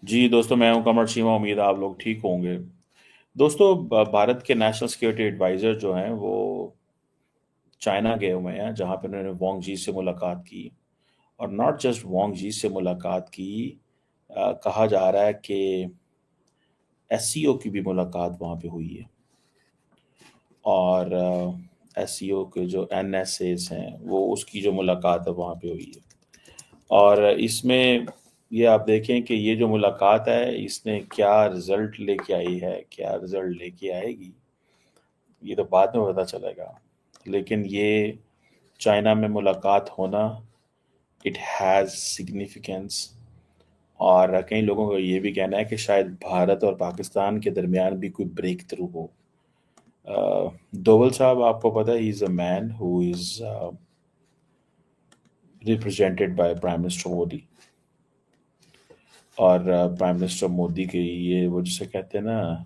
जी दोस्तों, मैं हूं कमर शीमा। उम्मीद है आप लोग ठीक होंगे। दोस्तों, भारत के नेशनल सिक्योरिटी एडवाइज़र जो हैं वो चाइना गए हुए हैं, जहां पर उन्होंने वांग जी से मुलाकात की। और नॉट जस्ट वांग जी से मुलाकात की, कहा जा रहा है कि एससीओ की भी मुलाकात वहां पे हुई है। और एससीओ के जो एनएसएस हैं वो उसकी जो मुलाकात है वहां पे हुई है। और इसमें ये आप देखें कि ये जो मुलाकात है इसने क्या रिजल्ट लेके आई है, क्या रिजल्ट लेके आएगी, ये तो बाद में पता चलेगा। लेकिन ये चाइना में मुलाकात होना, इट हैज़ सिग्निफिकेंस। और कई लोगों का ये भी कहना है कि शायद भारत और पाकिस्तान के दरमियान भी कोई ब्रेक थ्रू हो। दोवल साहब, आपको पता है, he is a man who is represented by prime minister Modi. और प्राइम मिनिस्टर मोदी के ये वो जिसे कहते हैं ना,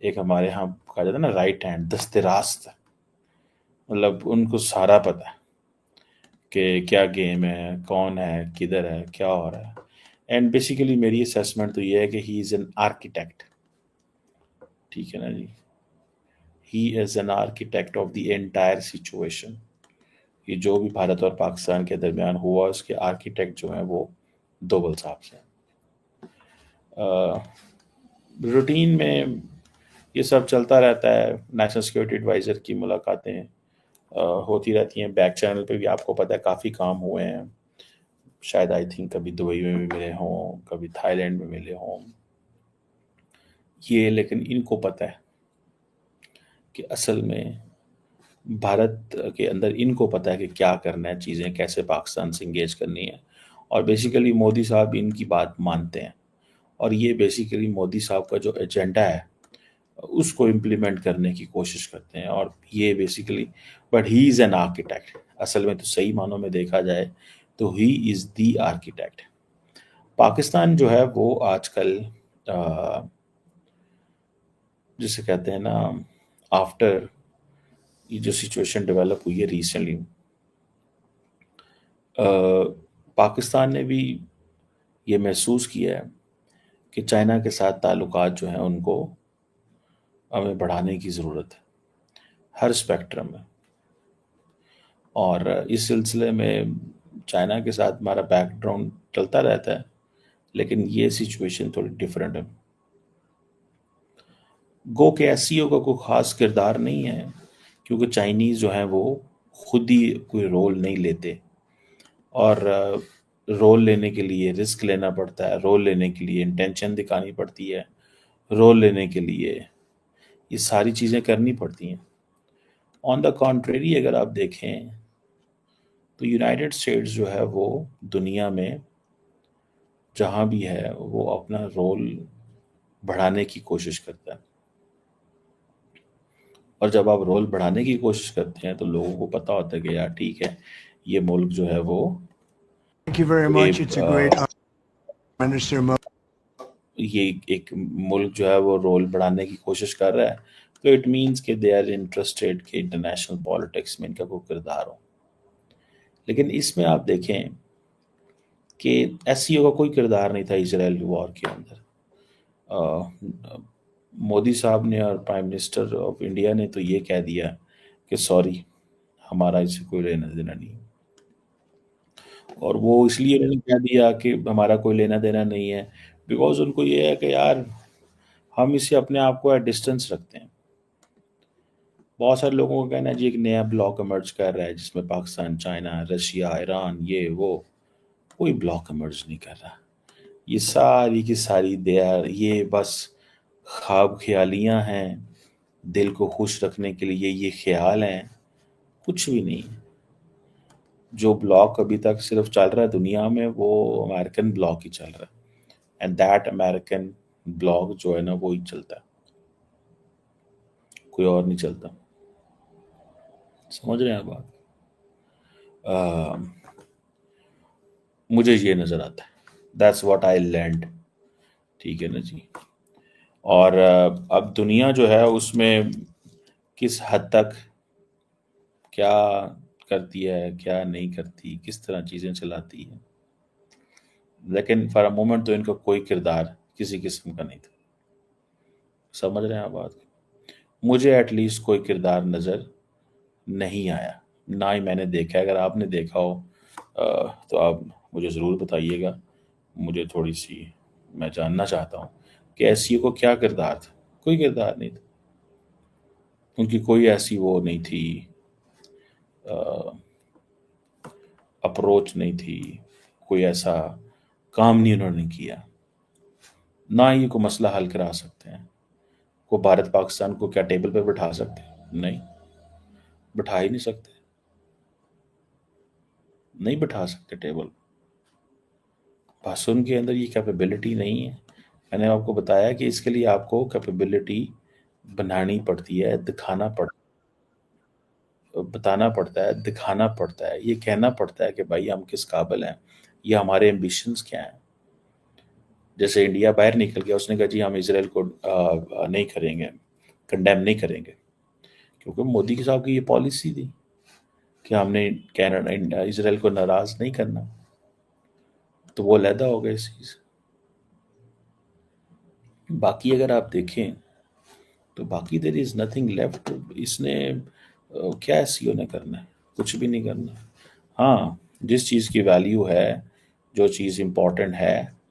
एक हमारे यहाँ कहा जाता है ना, राइट हैंड, दस्ते रास्त। मतलब उनको सारा पता है कि क्या गेम है, कौन है, किधर है, क्या हो रहा है। एंड बेसिकली मेरी असेसमेंट तो ये है कि ही इज़ एन आर्किटेक्ट। ठीक है ना जी, he is an architect of the entire situation. ये जो भी भारत और पाकिस्तान के दरमियान हुआ, उसके आर्किटेक्ट जो हैं वो दोवल साहब से। रूटीन में ये सब चलता रहता है। नेशनल सिक्योरिटी एडवाइज़र की मुलाकातें होती रहती हैं। बैक चैनल पे भी आपको पता है काफ़ी काम हुए हैं। शायद आई थिंक कभी दुबई में भी मिले हों, कभी थाईलैंड में मिले हों ये। लेकिन इनको पता है कि असल में भारत के अंदर इनको पता है कि क्या करना है, चीज़ें कैसे पाकिस्तान से इंगेज करनी है। और बेसिकली मोदी साहब इनकी बात मानते हैं। और ये बेसिकली मोदी साहब का जो एजेंडा है उसको इम्प्लीमेंट करने की कोशिश करते हैं। और ये basically, but he is an architect. असल में तो सही मानों में देखा जाए तो he is the architect. Pakistan जो है वो आजकल अ, जिसे कहते हैं ना, आफ्टर ये जो सिचुएशन डेवलप हुई है रिसेंटली, पाकिस्तान ने भी ये महसूस किया है कि चाइना के साथ ताल्लुकात जो हैं उनको हमें बढ़ाने की ज़रूरत है, हर स्पेक्ट्रम में। और इस सिलसिले में चाइना के साथ हमारा बैकग्राउंड चलता रहता है। लेकिन ये सिचुएशन थोड़ी डिफरेंट है। गो के एससीओ का कोई ख़ास किरदार नहीं है, क्योंकि चाइनीज़ जो हैं वो खुद ही कोई रोल नहीं लेते। और रोल लेने के लिए रिस्क लेना पड़ता है, रोल लेने के लिए इंटेंशन दिखानी पड़ती है, रोल लेने के लिए ये सारी चीज़ें करनी पड़ती हैं। ऑन द कॉन्ट्रेरी अगर आप देखें तो यूनाइटेड स्टेट्स जो है वो दुनिया में जहाँ भी है वो अपना रोल बढ़ाने की कोशिश करता है। और जब आप रोल बढ़ाने की कोशिश करते हैं तो लोगों को पता होता है कि यार ठीक है, ये मुल्क जो है वो Thank you very ये much. It's a great honor, Minister Mo. ये एक मुल्क जो है वो रोल बढ़ाने की कोशिश कर रहा है। तो इट मीन्स कि दे आर इंटरेस्टेड कि इंटरनेशनल पॉलिटिक्स में इनका कोई किरदार हो। लेकिन इसमें आप देखें कि एससीओ का कोई किरदार नहीं था इसराइल वॉर के अंदर। मोदी साहब ने और प्राइम मिनिस्टर ऑफ इंडिया ने तो ये कह दिया कि सॉरी, हमारा इससे कोई लेना देना नहीं। और वो इसलिए उन्होंने कह दिया कि हमारा कोई लेना देना नहीं है, बिकॉज उनको ये है कि यार हम इससे अपने आप को एट डिस्टेंस रखते हैं। बहुत सारे लोगों का कहना है जी एक नया ब्लॉक इमर्ज कर रहा है जिसमें पाकिस्तान, चाइना, रशिया, ईरान, ये वो। कोई ब्लॉक इमर्ज नहीं कर रहा। ये सारी की सारी देर ये बस ख्वाब ख्यालियां हैं। दिल को खुश रखने के लिए ये ख्याल हैं, कुछ भी नहीं। जो ब्लॉक अभी तक सिर्फ चल रहा है दुनिया में वो अमेरिकन ब्लॉक ही चल रहा है। एंड दैट अमेरिकन ब्लॉक जो है ना वो ही चलता है, कोई और नहीं चलता। समझ रहे हैं आप बात? मुझे ये नज़र आता है, दैट्स व्हाट आई लर्नड। ठीक है ना जी। और अब दुनिया जो है उसमें किस हद तक क्या करती है, क्या नहीं करती, किस तरह चीज़ें चलाती है, लेकिन फॉर अ मोमेंट तो इनका कोई किरदार किसी किस्म का नहीं था। समझ रहे हैं आप बात? मुझे एटलीस्ट कोई किरदार नज़र नहीं आया, ना ही मैंने देखा है। अगर आपने देखा हो तो आप मुझे ज़रूर बताइएगा। मुझे थोड़ी सी, मैं जानना चाहता हूँ कि एससीओ को क्या किरदार था। कोई किरदार नहीं था, उनकी कोई ऐसी वो नहीं थी, अप्रोच नहीं थी, कोई ऐसा काम नहीं उन्होंने किया। ना ही कोई मसला हल करा सकते हैं। को भारत पाकिस्तान को क्या टेबल पे बिठा सकते हैं? नहीं, बिठा ही नहीं सकते, नहीं बिठा सकते टेबल। बस उनके अंदर ये कैपेबिलिटी नहीं है। मैंने आपको बताया कि इसके लिए आपको कैपेबिलिटी बनानी पड़ती है, दिखाना पड़ता, बताना पड़ता है, दिखाना पड़ता है, ये कहना पड़ता है कि भाई हम किस काबिल हैं, ये हमारे एम्बिशंस क्या हैं। जैसे इंडिया बाहर निकल गया, उसने कहा जी हम इसराइल को नहीं करेंगे, कंडेम नहीं करेंगे, क्योंकि मोदी के साहब की ये पॉलिसी थी कि हमने कनाडा इसराइल को नाराज नहीं करना। तो वो अलहदा हो गया इस चीज़ से। बाकी अगर आप देखें तो बाकी देर इज नथिंग लेफ्ट। इसने क्या एसईओ ने करना है? कुछ भी नहीं करना। हाँ, जिस चीज़ की वैल्यू है, जो चीज़ इम्पोर्टेंट है,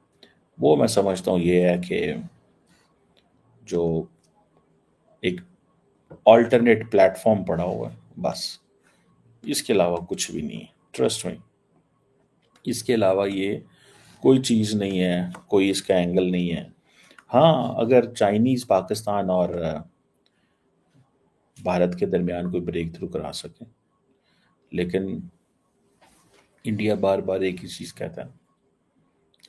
वो मैं समझता हूँ ये है कि जो एक ऑल्टरनेट प्लेटफॉर्म पड़ा हुआ है, बस। इसके अलावा कुछ भी नहीं है, ट्रस्ट में। इसके अलावा ये कोई चीज़ नहीं है, कोई इसका एंगल नहीं है। हाँ, अगर चाइनीज़ पाकिस्तान और भारत के दरमियान कोई ब्रेक थ्रू करा सके, लेकिन इंडिया बार बार एक ही चीज़ कहता है,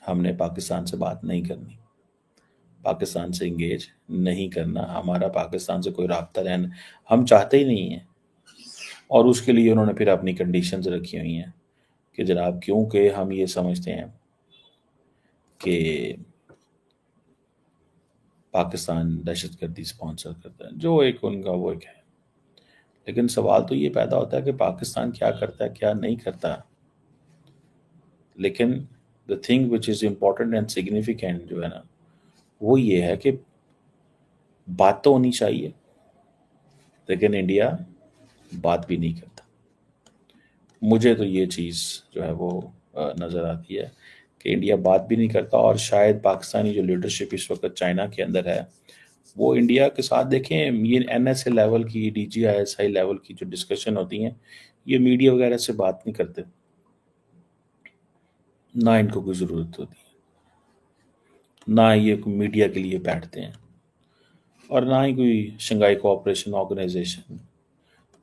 हमने पाकिस्तान से बात नहीं करनी, पाकिस्तान से इंगेज नहीं करना, हमारा पाकिस्तान से कोई राब्ता रहना हम चाहते ही नहीं है। और उसके लिए उन्होंने फिर अपनी कंडीशंस रखी हुई हैं कि जनाब, क्योंकि हम ये समझते हैं कि पाकिस्तान दहशतगर्दी स्पॉन्सर करता है, जो एक उनका वो एक है। लेकिन सवाल तो ये पैदा होता है कि पाकिस्तान क्या करता है, क्या नहीं करता। लेकिन the thing which is important and significant जो है ना, वो ये है कि बात तो होनी चाहिए, लेकिन इंडिया बात भी नहीं करता। मुझे तो ये चीज़ जो है वो नज़र आती है कि इंडिया बात भी नहीं करता। और शायद पाकिस्तानी जो लीडरशिप इस वक्त चाइना के अंदर है, वो इंडिया के साथ देखें, ये एनएसए लेवल की, डीजीआईएसआई लेवल की जो डिस्कशन होती हैं, ये मीडिया वगैरह से बात नहीं करते, ना इनको कोई ज़रूरत होती है, ना ये कोई मीडिया के लिए बैठते हैं, और ना ही कोई शंघाई कोऑपरेशन ऑर्गेनाइजेशन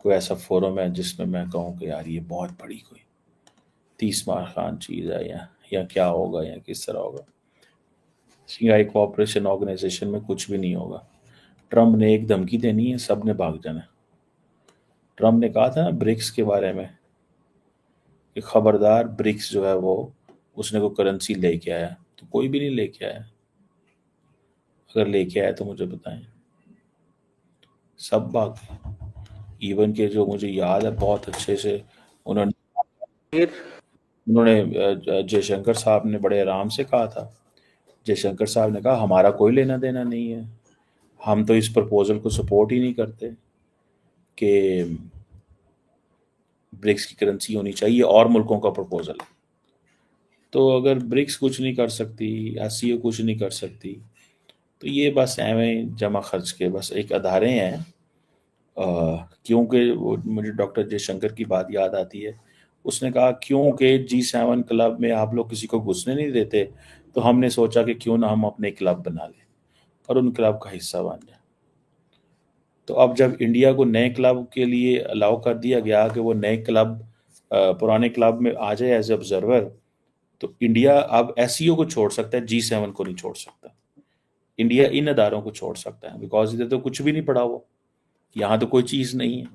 कोई ऐसा फोरम है जिसमें मैं कहूँ कि यार ये बहुत बड़ी कोई 30 मार खान चीज़ है, या क्या होगा या किस तरह होगा। शंघाई कोऑपरेशन ऑर्गेनाइजेशन में कुछ भी नहीं होगा। ट्रम्प ने एक धमकी देनी है, सब ने भाग जाना है। ट्रम्प ने कहा था ना ब्रिक्स के बारे में कि खबरदार, ब्रिक्स जो है वो उसने को करेंसी लेके आया, तो कोई भी नहीं लेके आया। अगर लेके आया तो मुझे बताएं। सब भाग गए। इवन के जो मुझे याद है बहुत अच्छे से, उन्होंने उन्होंने जयशंकर साहब ने बड़े आराम से कहा था। जयशंकर साहब ने कहा हमारा कोई लेना देना नहीं है, हम तो इस प्रपोजल को सपोर्ट ही नहीं करते कि ब्रिक्स की करेंसी होनी चाहिए, और मुल्कों का प्रपोजल है। तो अगर ब्रिक्स कुछ नहीं कर सकती, एससीओ कुछ नहीं कर सकती, तो ये बस एवं जमा खर्च के बस एक अदारे हैं। क्योंकि वो मुझे डॉक्टर जयशंकर की बात याद आती है। उसने कहा क्योंकि G7 क्लब में आप लोग किसी को घुसने नहीं देते, तो हमने सोचा कि क्यों ना हम अपने क्लब बना लें और उन क्लब का हिस्सा बन जाए। तो अब जब इंडिया को नए क्लब के लिए अलाउ कर दिया गया कि वो नए क्लब पुराने क्लब में आ जाए एज ऑब्जर्वर, तो इंडिया अब एससीओ को छोड़ सकता है, G7 को नहीं छोड़ सकता। इंडिया इन अदारों को छोड़ सकता है, बिकॉज इधर तो कुछ भी नहीं पड़ा हुआ, यहाँ तो कोई चीज़ नहीं है।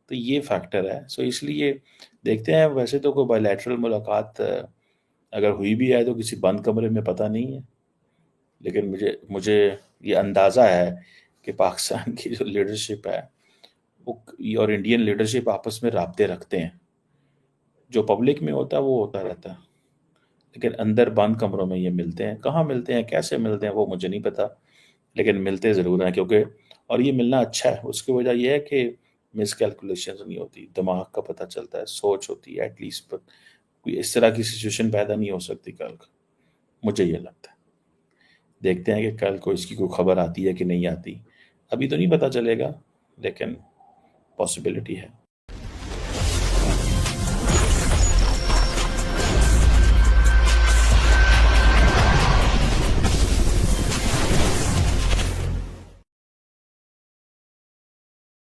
तो ये फैक्टर है। सो इसलिए देखते हैं। वैसे तो कोई बायलैटरल मुलाकात अगर हुई भी है तो किसी बंद कमरे में, पता नहीं है। लेकिन मुझे मुझे ये अंदाज़ा है कि पाकिस्तान की जो लीडरशिप है वो और इंडियन लीडरशिप आपस में राब्ते रखते हैं। जो पब्लिक में होता है वो होता रहता है, लेकिन अंदर बंद कमरों में ये मिलते हैं। कहाँ मिलते हैं, कैसे मिलते हैं, वो मुझे नहीं पता, लेकिन मिलते ज़रूर हैं। क्योंकि और ये मिलना अच्छा है। उसकी वजह ये है कि मिसकैलकुलेशंस नहीं होती, दिमाग का पता चलता है, सोच होती है एटलीस्ट। पर कोई इस तरह की सिचुएशन पैदा नहीं हो सकती कल को, मुझे ये लगता है। देखते हैं कि कल को इसकी कोई खबर आती है कि नहीं आती। अभी तो नहीं पता चलेगा, लेकिन पॉसिबिलिटी है।